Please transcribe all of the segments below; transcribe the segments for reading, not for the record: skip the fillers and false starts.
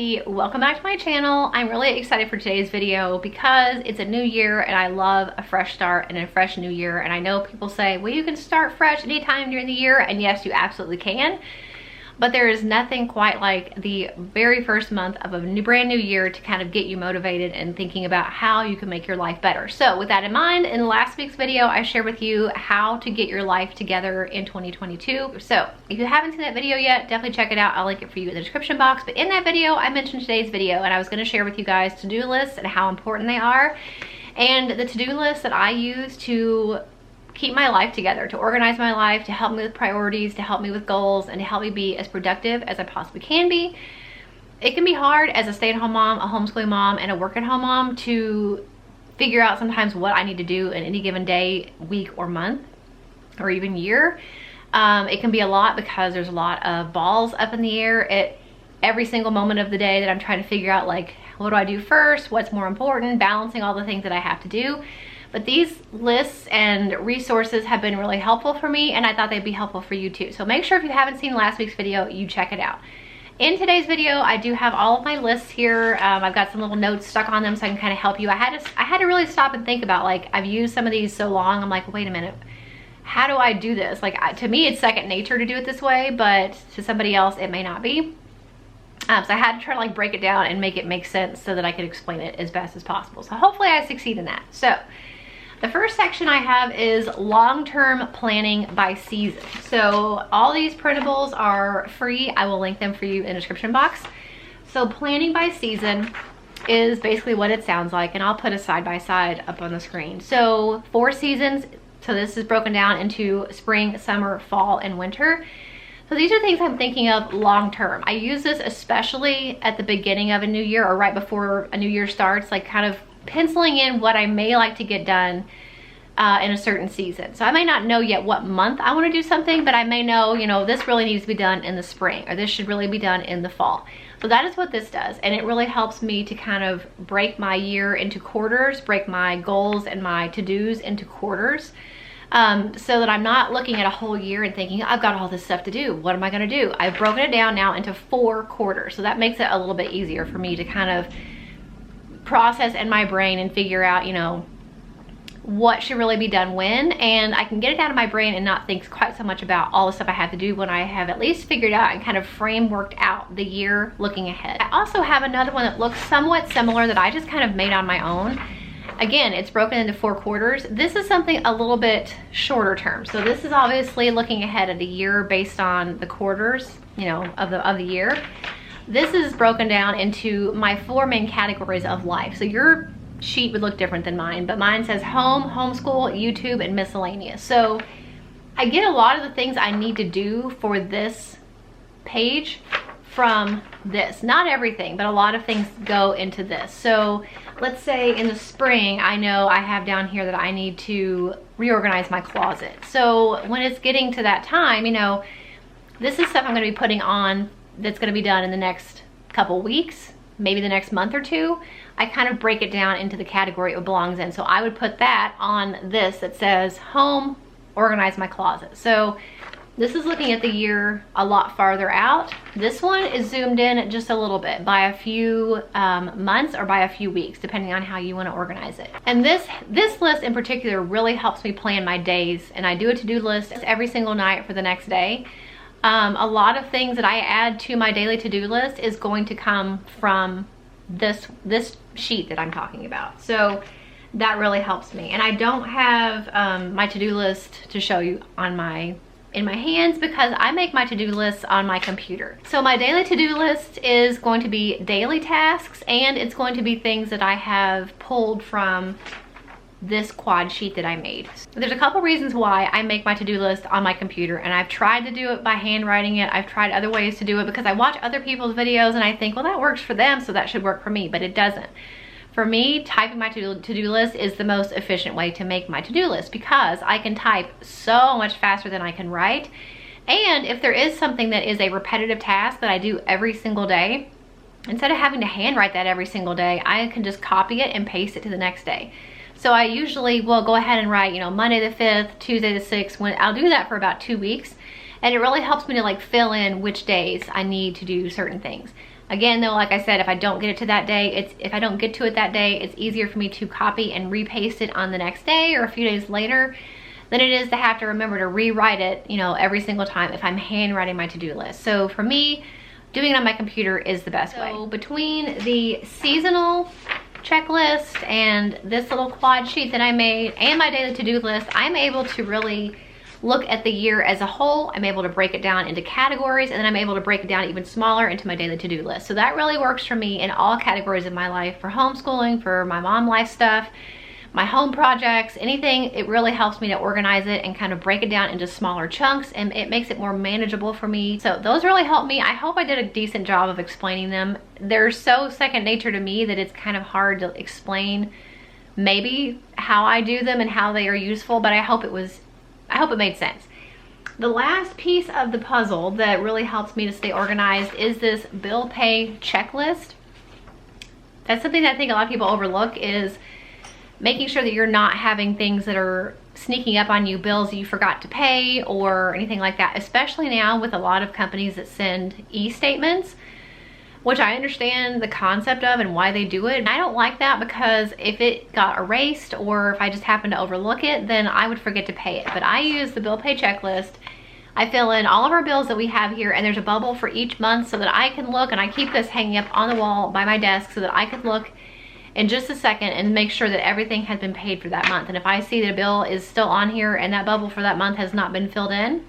Becky. Welcome back to my channel. I'm really excited for today's video because it's a new year and I love a fresh start and a fresh new year. And I know people say, well, you can start fresh anytime during the year, and yes, you absolutely can. But there is nothing quite like the very first month of a brand new year to kind of get you motivated and thinking about how you can make your life better. So with that in mind, in last week's video, I shared with you how to get your life together in 2022. So if you haven't seen that video yet, definitely check it out. I'll link it for you in the description box. But in that video, I mentioned today's video, and I was gonna share with you guys to-do lists and how important they are. And the to-do list that I use to keep my life together, to organize my life, to help me with priorities, to help me with goals, and to help me be as productive as I possibly can be. It can be hard as a stay-at-home mom, a homeschooling mom, and a work-at-home mom to figure out sometimes what I need to do in any given day, week, or month, or even year. It can be a lot because there's a lot of balls up in the air at every single moment of the day that I'm trying to figure out, like, what do I do first? What's more important? Balancing all the things that I have to do. But these lists and resources have been really helpful for me, and I thought they'd be helpful for you too. So make sure if you haven't seen last week's video, you check it out. In today's video, I do have all of my lists here. I've got some little notes stuck on them so I can kind of help you. I had to really stop and think about, like, I've used some of these so long, I'm like, wait a minute, how do I do this? Like, to me, it's second nature to do it this way, but to somebody else, it may not be. So I had to try to, like, break it down and make it make sense so that I could explain it as best as possible. So hopefully I succeed in that. So the first section I have is long-term planning by season. So all these printables are free. I will link them for you in the description box. So planning by season is basically what it sounds like, and I'll put a side-by-side up on the screen. So 4 seasons. So this is broken down into spring, summer, fall, and winter. So these are things I'm thinking of long-term. I use this especially at the beginning of a new year or right before a new year starts, like kind of penciling in what I may like to get done in a certain season. So I may not know yet what month I want to do something, but I may know, you know, this really needs to be done in the spring, or this should really be done in the fall. So that is what this does, and it really helps me to kind of break my year into quarters, break my goals and my to-dos into quarters, so that I'm not looking at a whole year and thinking, I've got all this stuff to do. What am I going to do? I've broken it down now into 4 quarters. So that makes it a little bit easier for me to kind of process in my brain and figure out, you know, what should really be done when, and I can get it out of my brain and not think quite so much about all the stuff I have to do when I have at least figured out and kind of frameworked out the year looking ahead. I also have another one that looks somewhat similar that I just kind of made on my own. Again, it's broken into 4 quarters. This is something a little bit shorter term. So this is obviously looking ahead at a year based on the quarters, you know, of the year. This is broken down into my 4 main categories of life. So your sheet would look different than mine, but mine says home, homeschool, YouTube, and miscellaneous. So I get a lot of the things I need to do for this page from this. Not everything, but a lot of things go into this. So let's say in the spring, I know I have down here that I need to reorganize my closet. So when it's getting to that time, you know, this is stuff I'm going to be putting on that's going to be done in the next couple weeks, maybe the next month or 2. I kind of break it down into the category it belongs in. So I would put that on this that says home, organize my closet. So this is looking at the year a lot farther out. This one is zoomed in just a little bit by a few months or by a few weeks, depending on how you want to organize it. And this list in particular really helps me plan my days, and I do a to-do list every single night for the next day. A lot of things that I add to my daily to-do list is going to come from this sheet that I'm talking about. So that really helps me. And I don't have my to-do list to show you in my hands because I make my to-do lists on my computer. So my daily to-do list is going to be daily tasks, and it's going to be things that I have pulled from this quad sheet that I made. There's a couple reasons why I make my to-do list on my computer, and I've tried to do it by handwriting it. I've tried other ways to do it because I watch other people's videos and I think, well, that works for them, so that should work for me, but it doesn't. For me, typing my to-do list is the most efficient way to make my to-do list because I can type so much faster than I can write. And if there is something that is a repetitive task that I do every single day, instead of having to handwrite that every single day, I can just copy it and paste it to the next day. So I usually will go ahead and write, you know, Monday the 5th, Tuesday the 6th. I'll do that for about 2 weeks. And it really helps me to, like, fill in which days I need to do certain things. Again, though, like I said, if I don't get it to that day, if I don't get to it that day, it's easier for me to copy and repaste it on the next day or a few days later than it is to have to remember to rewrite it, you know, every single time if I'm handwriting my to-do list. So for me, doing it on my computer is the best way. So between the seasonal checklist and this little quad sheet that I made and my daily to-do list, I'm able to really look at the year as a whole. I'm able to break it down into categories, and then I'm able to break it down even smaller into my daily to-do list. So that really works for me in all categories of my life, for homeschooling, for my mom life stuff, my home projects, anything. It really helps me to organize it and kind of break it down into smaller chunks, and it makes it more manageable for me. So those really help me. I hope I did a decent job of explaining them. They're so second nature to me that it's kind of hard to explain maybe how I do them and how they are useful, but I hope it made sense. The last piece of the puzzle that really helps me to stay organized is this bill pay checklist. That's something that I think a lot of people overlook, is making sure that you're not having things that are sneaking up on you, bills that you forgot to pay or anything like that, especially now with a lot of companies that send e-statements, which I understand the concept of and why they do it. And I don't like that, because if it got erased or if I just happen to overlook it, then I would forget to pay it. But I use the bill pay checklist. I fill in all of our bills that we have here, and there's a bubble for each month so that I can look, and I keep this hanging up on the wall by my desk so that I can look in just a second and make sure that everything has been paid for that month. And if I see that a bill is still on here and that bubble for that month has not been filled in,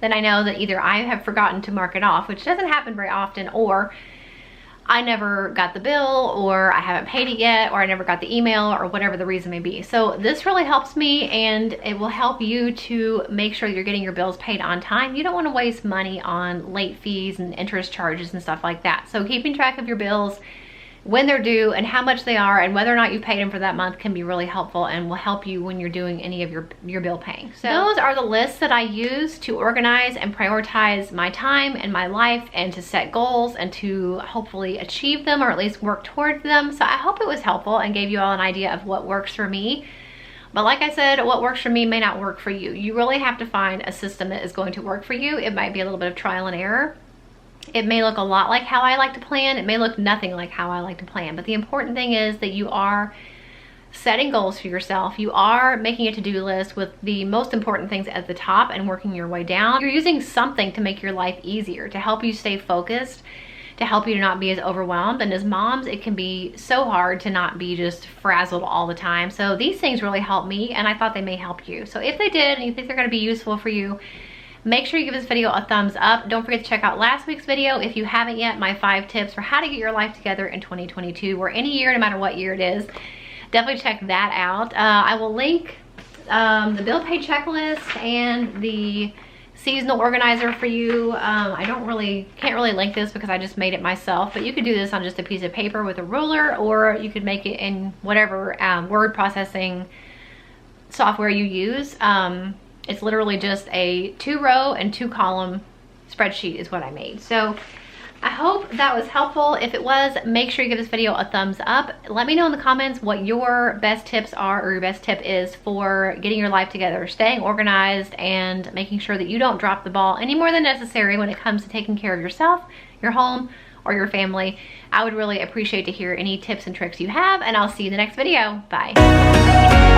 then I know that either I have forgotten to mark it off, which doesn't happen very often, or I never got the bill, or I haven't paid it yet, or I never got the email, or whatever the reason may be. So this really helps me, and it will help you to make sure you're getting your bills paid on time. You don't want to waste money on late fees and interest charges and stuff like that. So keeping track of your bills, when they're due and how much they are, and whether or not you paid them for that month, can be really helpful and will help you when you're doing any of your bill paying. So those are the lists that I use to organize and prioritize my time and my life, and to set goals and to hopefully achieve them, or at least work towards them. So I hope it was helpful and gave you all an idea of what works for me. But like I said, what works for me may not work for you. You really have to find a system that is going to work for you. It might be a little bit of trial and error. It may look a lot like how I like to plan. It may look nothing like how I like to plan. But the important thing is that you are setting goals for yourself. You are making a to-do list with the most important things at the top and working your way down. You're using something to make your life easier, to help you stay focused, to help you to not be as overwhelmed. And as moms, it can be so hard to not be just frazzled all the time. So these things really help me, and I thought they may help you. So if they did and you think they're going to be useful for you, make sure you give this video a thumbs up. Don't forget to check out last week's video if you haven't yet, my 5 tips for how to get your life together in 2022, or any year, no matter what year it is. Definitely check that out. I will link the bill pay checklist and the seasonal organizer for you. I can't really link this because I just made it myself, but you could do this on just a piece of paper with a ruler, or you could make it in whatever word processing software you use. It's literally just a 2-row and 2-column spreadsheet is what I made. So I hope that was helpful. If it was, make sure you give this video a thumbs up. Let me know in the comments what your best tips are, or your best tip is for getting your life together, staying organized, and making sure that you don't drop the ball any more than necessary when it comes to taking care of yourself, your home, or your family. I would really appreciate to hear any tips and tricks you have, and I'll see you in the next video. Bye.